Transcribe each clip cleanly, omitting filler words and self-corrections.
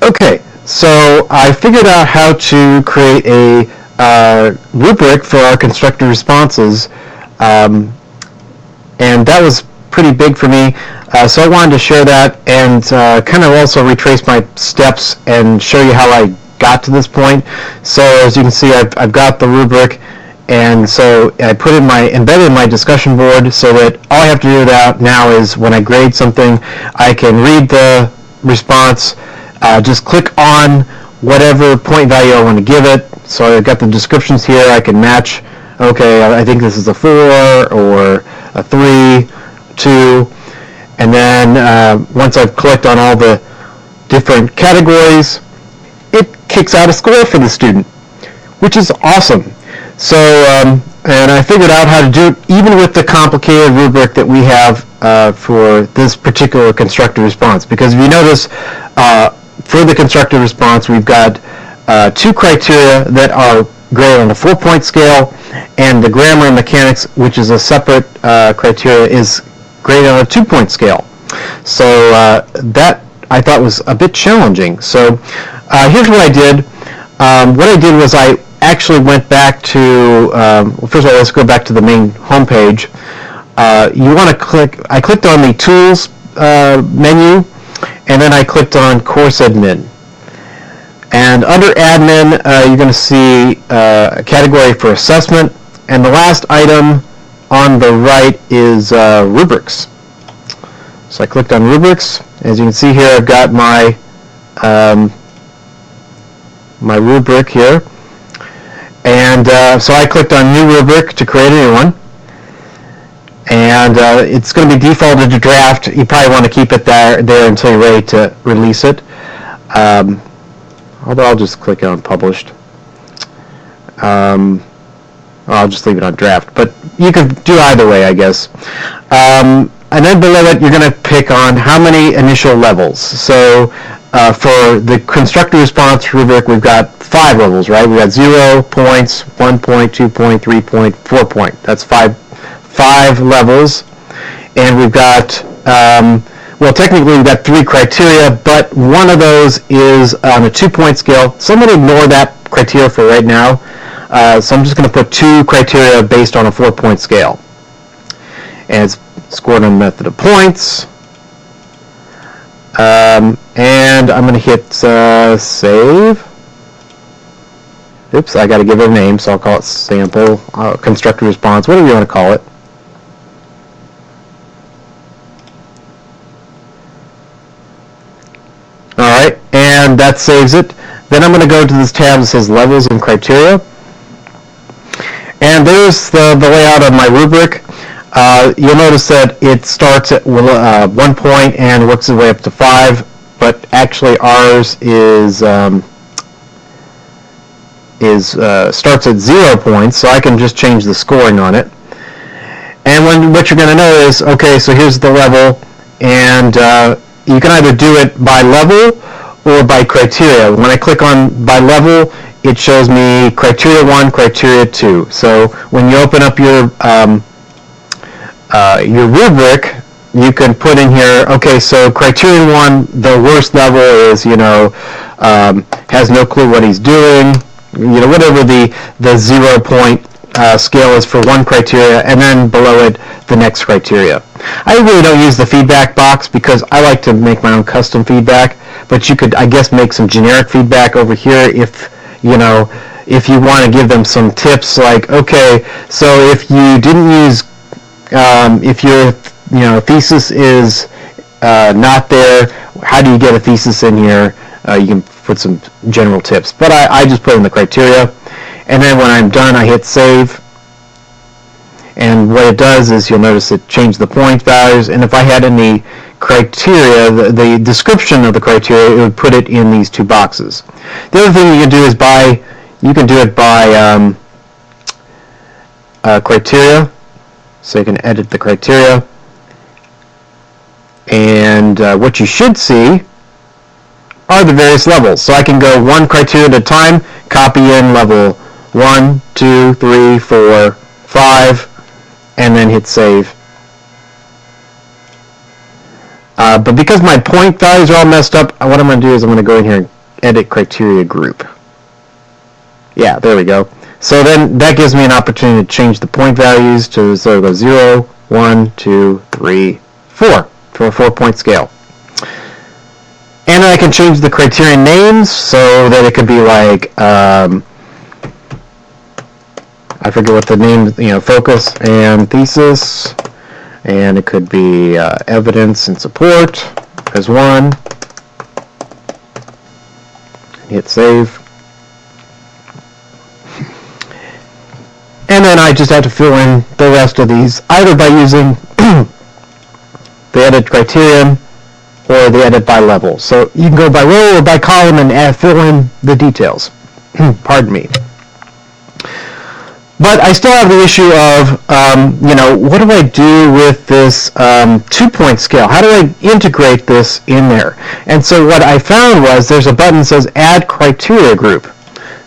Okay, so I figured out how to create a rubric for our constructor responses, and that was pretty big for me. So I wanted to share that and kind of also retrace my steps and show you how I got to this point. So as you can see, I've got the rubric, and so I put in embedded in my discussion board so that all I have to do now is when I grade something, I can read the response, just click on whatever point value I want to give it. So I've got the descriptions here. I can match, okay, I think this is a 4 or a 3, 2, and then once I've clicked on all the different categories, it kicks out a score for the student, which is awesome. So, and I figured out how to do it even with the complicated rubric that we have for this particular constructor response. Because if you notice, for the constructor response, we've got 2 criteria that are graded on a 4-point scale, and the grammar and mechanics, which is a separate criteria, is graded on a 2-point scale. So that I thought was a bit challenging. So here's what I did. What I did was I actually went back to, well, first of all, let's go back to the main home page. You want to I clicked on the Tools menu, and then I clicked on Course Admin. And under Admin, you're going to see a category for assessment, and the last item on the right is rubrics. So I clicked on rubrics. As you can see here, I've got my my rubric here, and so I clicked on New Rubric to create a new one, and it's going to be defaulted to draft. You probably want to keep it there until you're ready to release it. Although I'll just click on Published. I'll just leave it on Draft, but you could do either way, I guess. And then below it, you're going to pick on how many initial levels. So for the constructor response rubric, we've got 5 levels, right? We've got 0 points, 1 point, 2 point, 3 point, 4 point. That's five levels. And we've got, well, technically we've got 3 criteria, but one of those is on a 2-point scale. So I'm going to ignore that criteria for right now. So I'm just going to put 2 criteria based on a 4-point scale. And it's scored on the method of points. And I'm going to hit save. Oops, I got to give it a name, so I'll call it sample constructor response, whatever you want to call it. Alright, and that saves it. Then I'm going to go to this tab that says levels and criteria. And there's the layout of my rubric. You'll notice that it starts at 1 point and works its way up to 5, but actually ours starts at 0 points, so I can just change the scoring on it. And what you're going to know is, okay, so here's the level, and you can either do it by level or by criteria. When I click on by level, it shows me criteria 1, criteria 2. So when you open up your rubric, you can put in here, okay, so criterion 1, the worst level is, has no clue what he's doing, whatever the 0 point scale is for one criteria, and then below it, the next criteria. I really don't use the feedback box because I like to make my own custom feedback, but you could, I guess, make some generic feedback over here if you want to give them some tips like, okay, so if you didn't use if your thesis is not there, how do you get a thesis in here? You can put some general tips, but I just put in the criteria, and then when I'm done, I hit save. And what it does is you'll notice it changed the point values, and if I had any criteria, the description of the criteria, it would put it in these 2 boxes. The other thing you can do is you can do it by criteria. So you can edit the criteria, and what you should see are the various levels. So I can go 1 criteria at a time, copy in level 1, 2, 3, 4, 5, and then hit save. But because my point values are all messed up, what I'm going to do is I'm going to go in here and edit criteria group. Yeah, there we go. So then that gives me an opportunity to change the point values to 0, 1, 2, 3, 4 for a 4-point scale. And I can change the criterion names so that it could be like, I forget what the name, focus and thesis, and it could be evidence and support as one. Hit save. And then I just have to fill in the rest of these either by using the edit criterion or the edit by level. So you can go by row or by column and fill in the details. Pardon me. But I still have the issue of, what do I do with this 2-point scale? How do I integrate this in there? And so what I found was there's a button that says Add Criteria Group.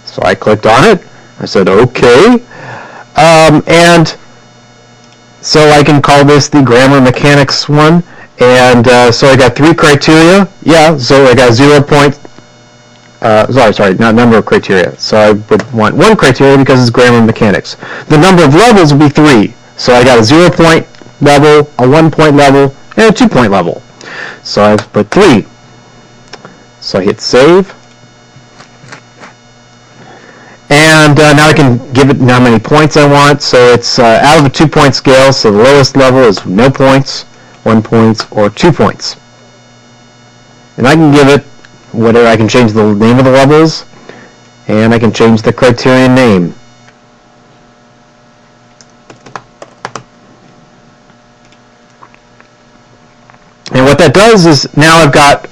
So I clicked on it. I said, okay. And so I can call this the grammar mechanics one. And so I got 3 criteria. Yeah, so I got 0 point. Sorry, not number of criteria. So I would want 1 criteria because it's grammar mechanics. The number of levels would be 3. So I got a 0-point level, a 1-point level, and a 2-point level. So I put 3. So I hit save. And now I can give it how many points I want. So it's out of a 2-point scale, so the lowest level is no points, 1 point, or 2 points. And I can give it whatever. I can change the name of the levels, and I can change the criterion name. And what that does is now I've got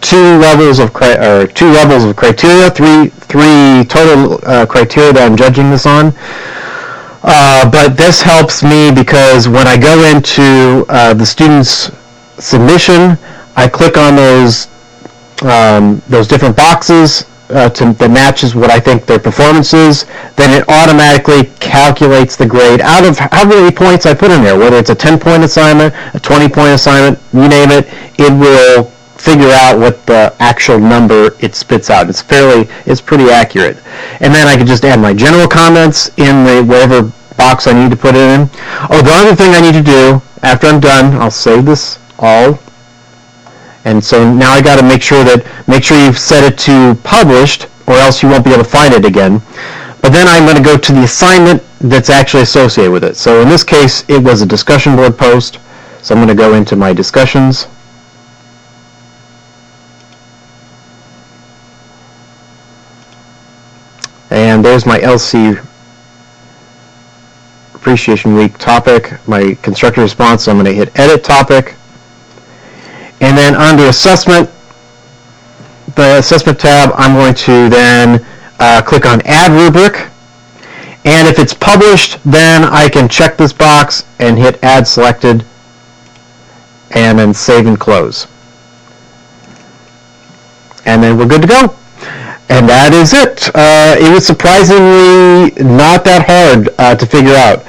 2 levels of criteria, three total criteria that I'm judging this on. But this helps me because when I go into the student's submission, I click on those different boxes that matches what I think their performance is. Then it automatically calculates the grade out of how many points I put in there. Whether it's a 10-point assignment, a 20-point assignment, you name it, it will figure out what the actual number it spits out. It's pretty accurate. And then I can just add my general comments in the whatever box I need to put it in. Oh, the other thing I need to do after I'm done, I'll save this all. And so now I got to make sure you've set it to published, or else you won't be able to find it again. But then I'm going to go to the assignment that's actually associated with it. So in this case, it was a discussion board post. So I'm going to go into my discussions. And there's my LC Appreciation Week topic, my constructive response. So I'm going to hit Edit Topic. And then under Assessment, the Assessment tab, I'm going to then click on Add Rubric. And if it's published, then I can check this box and hit Add Selected, and then Save and Close. And then we're good to go. And that is it. It was surprisingly not that hard to figure out.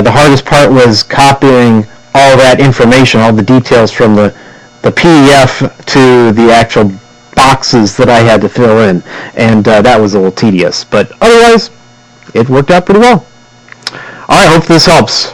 The hardest part was copying all that information, all the details from the PDF to the actual boxes that I had to fill in. And that was a little tedious. But otherwise, it worked out pretty well. All right, hope this helps.